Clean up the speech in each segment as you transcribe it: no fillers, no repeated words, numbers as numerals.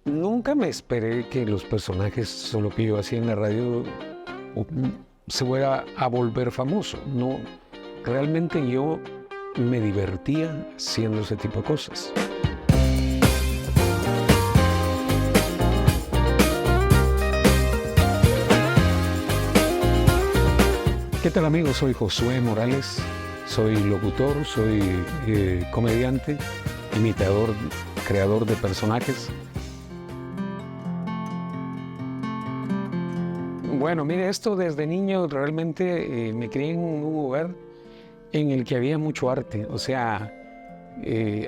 Nunca me esperé que los personajes o lo que yo hacía en la radio o- se fuera a volver famoso. No, realmente yo me divertía haciendo ese tipo de cosas. ¿Qué tal amigos? Soy Josué Morales, soy locutor, soy comediante, imitador, creador de personajes. Bueno, mire, esto desde niño realmente me crié en un lugar en el que había mucho arte. O sea,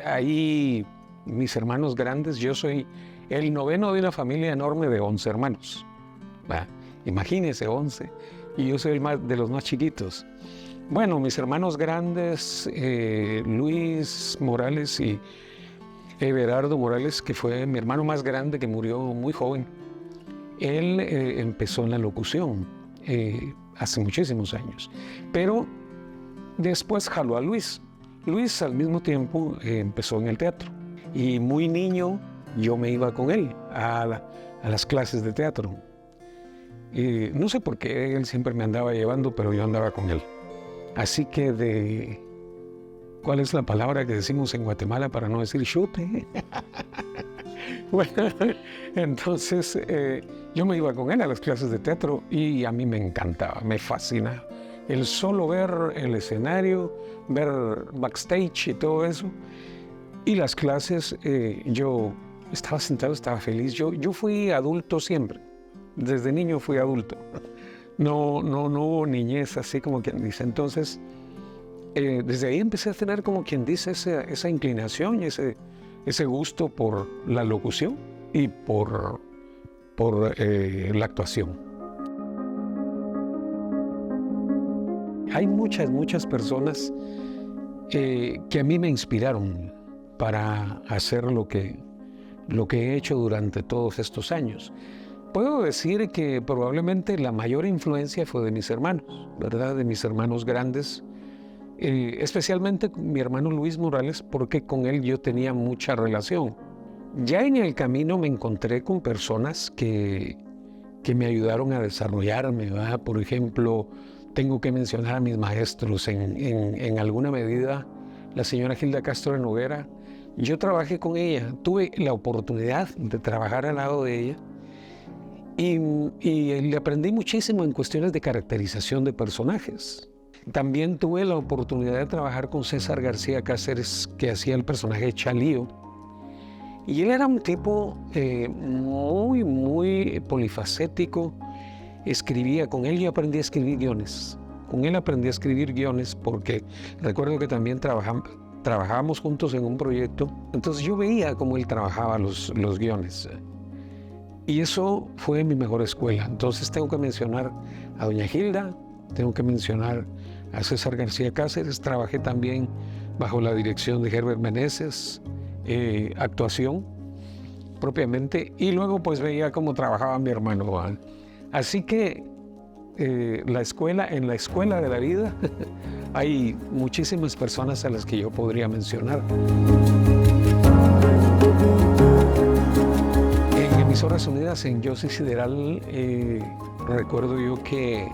ahí mis hermanos grandes, yo soy el noveno de una familia enorme de 11 hermanos. ¿Va? Imagínense, 11. Y yo soy de los más chiquitos. Bueno, mis hermanos grandes, Luis Morales y Everardo Morales, que fue mi hermano más grande que murió muy joven, él empezó en la locución hace muchísimos años, pero después jaló a Luis. Luis al mismo tiempo empezó en el teatro y muy niño yo me iba con él a las clases de teatro. No sé por qué él siempre me andaba llevando, pero yo andaba con él. Así que ¿cuál es la palabra que decimos en Guatemala para no decir chute? Bueno, entonces yo me iba con él a las clases de teatro y a mí me encantaba, me fascinaba. El solo ver el escenario, ver backstage y todo eso. Y las clases, yo estaba sentado, estaba feliz. Yo fui adulto siempre. Desde niño fui adulto. No hubo niñez, así como quien dice. Entonces, desde ahí empecé a tener como quien dice esa inclinación y ese gusto por la locución y por la actuación. Hay muchas personas que a mí me inspiraron para hacer lo que he hecho durante todos estos años. Puedo decir que probablemente la mayor influencia fue de mis hermanos, ¿verdad? De mis hermanos grandes, especialmente mi hermano Luis Morales, porque con él yo tenía mucha relación. Ya en el camino me encontré con personas que me ayudaron a desarrollarme, ¿verdad? Por ejemplo, tengo que mencionar a mis maestros en alguna medida, la señora Gilda Castro de Noguera. Yo trabajé con ella, tuve la oportunidad de trabajar al lado de ella y le aprendí muchísimo en cuestiones de caracterización de personajes. También tuve la oportunidad de trabajar con César García Cáceres, que hacía el personaje de Chalío. Y él era un tipo muy polifacético. Escribía, con él yo aprendí a escribir guiones. Con él aprendí a escribir guiones porque recuerdo que también trabajábamos juntos en un proyecto. Entonces yo veía cómo él trabajaba los guiones. Y eso fue mi mejor escuela. Entonces tengo que mencionar a doña Gilda, tengo que mencionar a César García Cáceres. Trabajé también bajo la dirección de Herbert Meneses, actuación propiamente, y luego pues veía cómo trabajaba mi hermano Juan. Así que en la escuela de la vida hay muchísimas personas a las que yo podría mencionar. En Emisoras Unidas, en Yossi Sideral, recuerdo yo que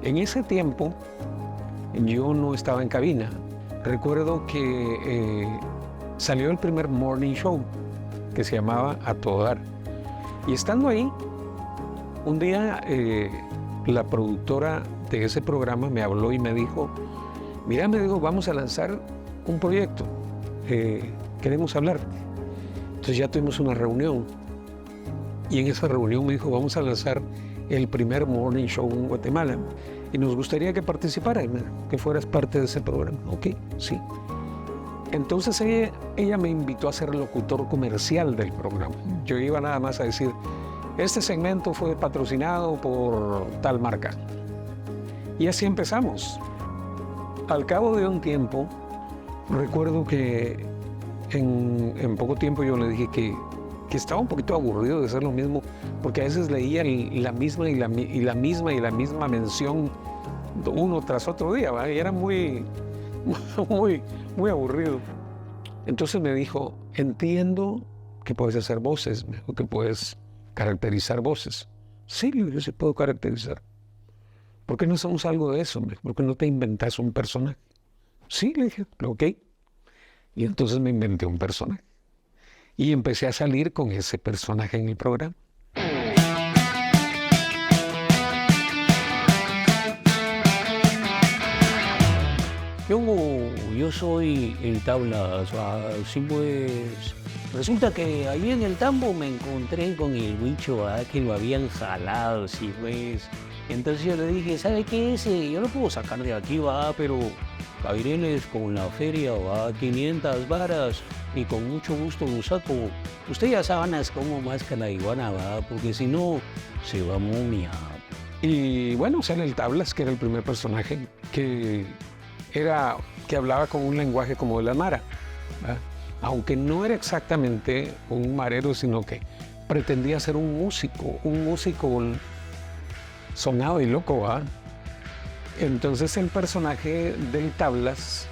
en ese tiempo yo no estaba en cabina. Recuerdo que salió el primer morning show que se llamaba A Todo Dar. Y estando ahí, un día la productora de ese programa me habló y me dijo, mira, me dijo, vamos a lanzar un proyecto, queremos hablar. Entonces ya tuvimos una reunión y en esa reunión me dijo, vamos a lanzar el primer morning show en Guatemala y nos gustaría que participaras, que fueras parte de ese programa. Ok, sí. Entonces ella me invitó a ser locutor comercial del programa. Yo iba nada más a decir, este segmento fue patrocinado por tal marca. Y así empezamos. Al cabo de un tiempo, recuerdo que en poco tiempo yo le dije que estaba un poquito aburrido de hacer lo mismo, porque a veces leía la misma mención uno tras otro día, ¿verdad? Y era muy aburrido. Entonces me dijo, entiendo que puedes hacer voces, me dijo que puedes caracterizar voces. Sí, yo sí puedo caracterizar. ¿Por qué no hacemos algo de eso? ¿Por qué no te inventas un personaje? Sí, le dije, ok. Y entonces me inventé un personaje. Y empecé a salir con ese personaje en el programa. Yo soy el tablas, sí pues. Resulta que ahí en el tambo me encontré con el bicho, que lo habían jalado, sí pues. Entonces yo le dije, ¿sabe qué es? Yo lo puedo sacar de aquí, pero caireles con la feria, 500 varas, y con mucho gusto lo saco. Usted ya sabe cómo masca la iguana, porque si no, se va a momia. Y bueno, sale el Tablas, que era el primer personaje que hablaba con un lenguaje como de la mara, ¿verdad? Aunque no era exactamente un marero, sino que pretendía ser un músico sonado y loco, ¿verdad? Entonces el personaje del Tablas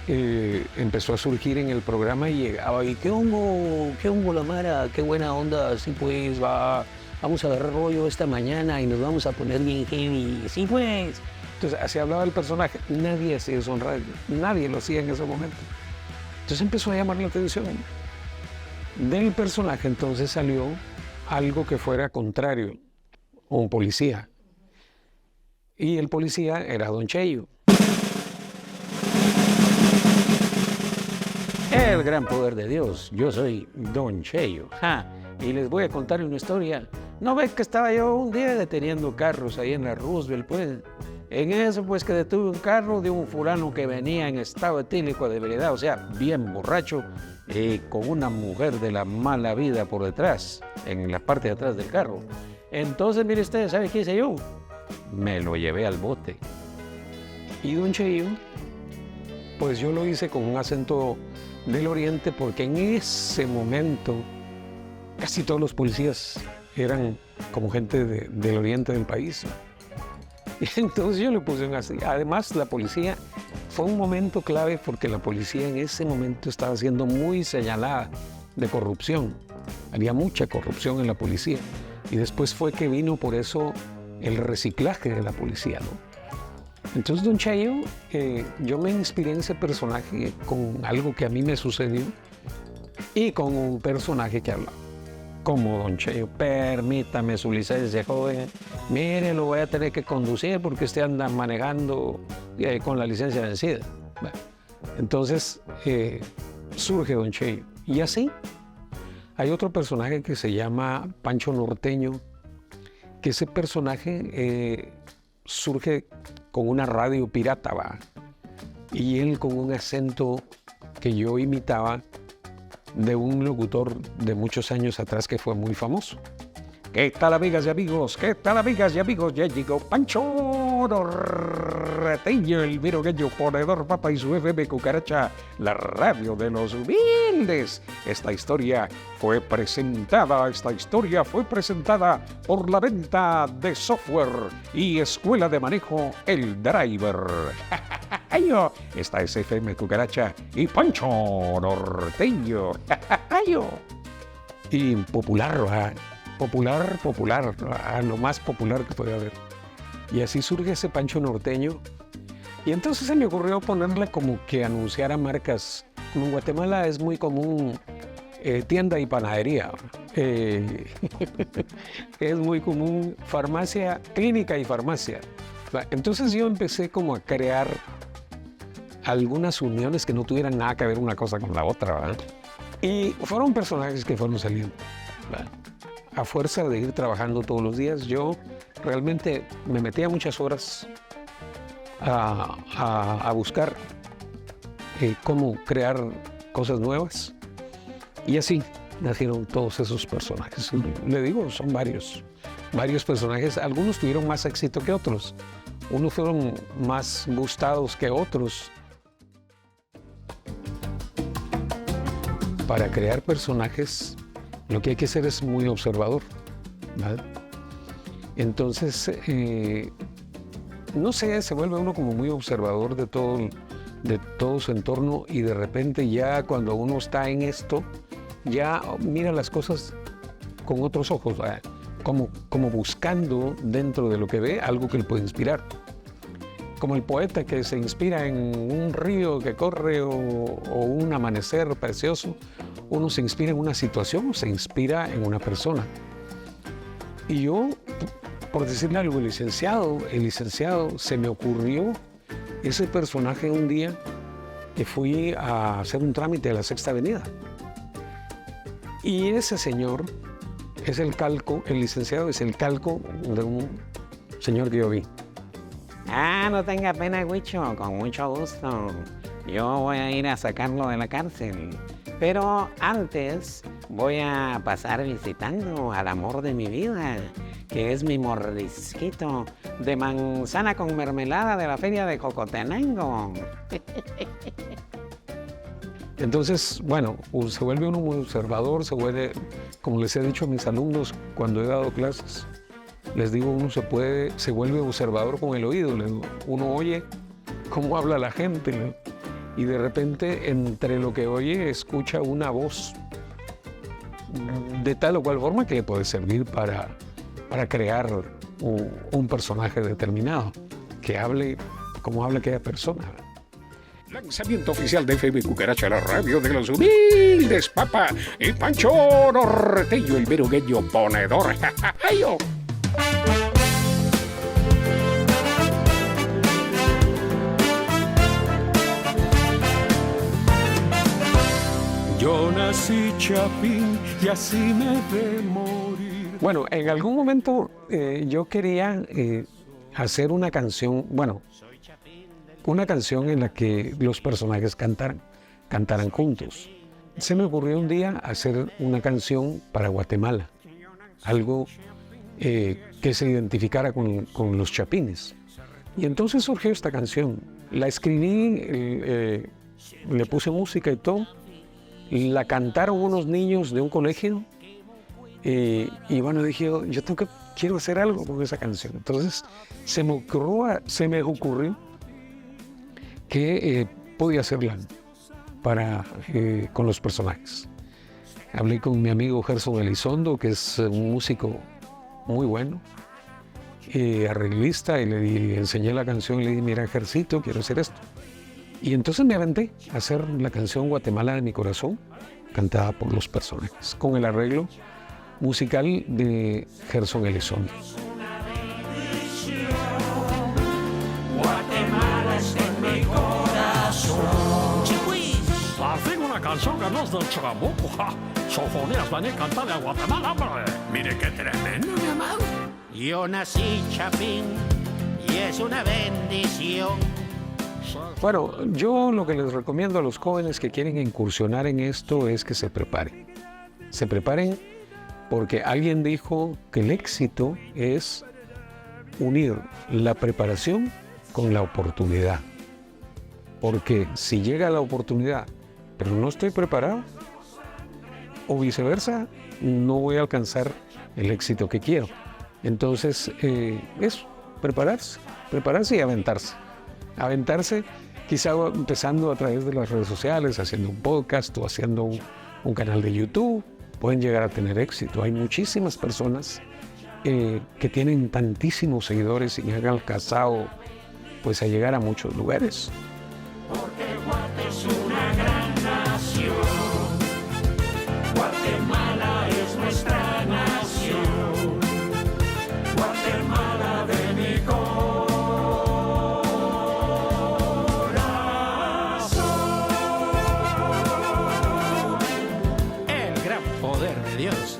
empezó a surgir en el programa y llegaba y qué hongo la mara, qué buena onda, así pues vamos a agarrar rollo esta mañana y nos vamos a poner bien heavy, sí pues. Entonces así hablaba el personaje, nadie hacía eso en radio, nadie lo hacía en ese momento. Entonces empezó a llamar la atención. Del personaje entonces salió algo que fuera contrario, un policía. Y el policía era Don Cheyo. El gran poder de Dios, yo soy Don Cheyo. Y les voy a contar una historia. ¿No ves que estaba yo un día deteniendo carros ahí en la Roosevelt, pues? En eso, pues, que detuve un carro de un fulano que venía en estado etílico de ebriedad, o sea, bien borracho, con una mujer de la mala vida por detrás, en la parte de atrás del carro. Entonces, mire usted, ¿sabe qué hice yo? Me lo llevé al bote. Y Don Cheyo, pues yo lo hice con un acento del oriente, porque en ese momento casi todos los policías eran como gente del oriente del país. Y entonces yo le puse un así. Además, la policía fue un momento clave porque la policía en ese momento estaba siendo muy señalada de corrupción. Había mucha corrupción en la policía. Y después fue que vino por eso el reciclaje de la policía, ¿no? Entonces, Don Cheyo, yo me inspiré en ese personaje con algo que a mí me sucedió y con un personaje que hablaba. Como Don Cheyo, permítame su licencia, joven. Mire, lo voy a tener que conducir porque usted anda manejando con la licencia vencida. Bueno, entonces, surge Don Cheyo. Y así, hay otro personaje que se llama Pancho Norteño, que ese personaje surge con una radio pirata, ¿va? Y él con un acento que yo imitaba de un locutor de muchos años atrás que fue muy famoso. ¿Qué tal, amigas y amigos? ¿Qué tal, amigas y amigos? Ya llegó Pancho Norteño, el virogueño ponedor papa y su FM Cucaracha, la radio de los humildes. Esta historia fue presentada por la venta de software y escuela de manejo El Driver. Esta es FM Cucaracha y Pancho Norteño. Y popular, popular, lo más popular que puede haber. Y así surge ese Pancho Norteño. Y entonces se me ocurrió ponerle como que anunciara marcas. Como en Guatemala es muy común tienda y panadería. Es muy común farmacia, clínica y farmacia. Entonces yo empecé como a crear algunas uniones que no tuvieran nada que ver una cosa con la otra, ¿verdad? Y fueron personajes que fueron saliendo, ¿verdad? A fuerza de ir trabajando todos los días, yo realmente me metía muchas horas a buscar cómo crear cosas nuevas. Y así nacieron todos esos personajes. Le digo, son varios personajes. Algunos tuvieron más éxito que otros. Unos fueron más gustados que otros. Para crear personajes, lo que hay que hacer es muy observador, ¿vale? Entonces, no sé, se vuelve uno como muy observador de todo su entorno y de repente ya cuando uno está en esto, ya mira las cosas con otros ojos, como buscando dentro de lo que ve algo que le puede inspirar. Como el poeta que se inspira en un río que corre o un amanecer precioso, uno se inspira en una situación o se inspira en una persona. Y yo, por decirle algo, el licenciado, se me ocurrió ese personaje un día que fui a hacer un trámite a la Sexta Avenida. Y ese señor es el licenciado es el calco de un señor que yo vi. Ah, no tenga pena, Huicho, con mucho gusto. Yo voy a ir a sacarlo de la cárcel. Pero antes voy a pasar visitando al amor de mi vida, que es mi mordisquito de manzana con mermelada de la feria de Cocotenango. Entonces, bueno, se vuelve uno muy observador, se vuelve, como les he dicho a mis alumnos cuando he dado clases, les digo, uno se vuelve observador con el oído. Uno oye cómo habla la gente y de repente entre lo que oye escucha una voz de tal o cual forma que le puede servir para crear un personaje determinado, que hable como habla aquella persona. Lanzamiento oficial de FM Cucaracha, la radio de los humildes, papá. El Pancho Norteño, el verugueño ponedor. ¡Ay-yo! Yo nací chapín y así me de morir. Bueno, en algún momento yo quería hacer una canción, una canción en la que los personajes cantaran juntos. Se me ocurrió un día hacer una canción para Guatemala, algo que se identificara con los chapines. Y entonces surgió esta canción. La escribí, le puse música y todo. La cantaron unos niños de un colegio y bueno, dije yo quiero hacer algo con esa canción. Entonces se me ocurrió que podía hacerla con los personajes. Hablé con mi amigo Gerson Elizondo, que es un músico muy bueno, arreglista, y le enseñé la canción y le dije, mira, Gercito, quiero hacer esto. Y entonces me aventé a hacer la canción Guatemala de mi corazón, cantada por los personajes, con el arreglo musical de Gerson Elizondo. Guatemala está en mi corazón. Chiquis. Hacen una canción que no es del Chacabuco. Sofonías van a cantarle a Guatemala, hombre. Mire qué tremendo, mi amado. Yo nací chapín y es una bendición. Bueno, yo lo que les recomiendo a los jóvenes que quieren incursionar en esto es que se preparen. Se preparen porque alguien dijo que el éxito es unir la preparación con la oportunidad. Porque si llega la oportunidad, pero no estoy preparado, o viceversa, no voy a alcanzar el éxito que quiero. Entonces, eso, prepararse y aventarse. Aventarse, quizá empezando a través de las redes sociales, haciendo un podcast o haciendo un canal de YouTube, pueden llegar a tener éxito. Hay muchísimas personas que tienen tantísimos seguidores y han alcanzado pues a llegar a muchos lugares. Porque Guate es una gran nación. Guatemala es nuestra nación. Guatemala de mi corazón. El gran poder de Dios.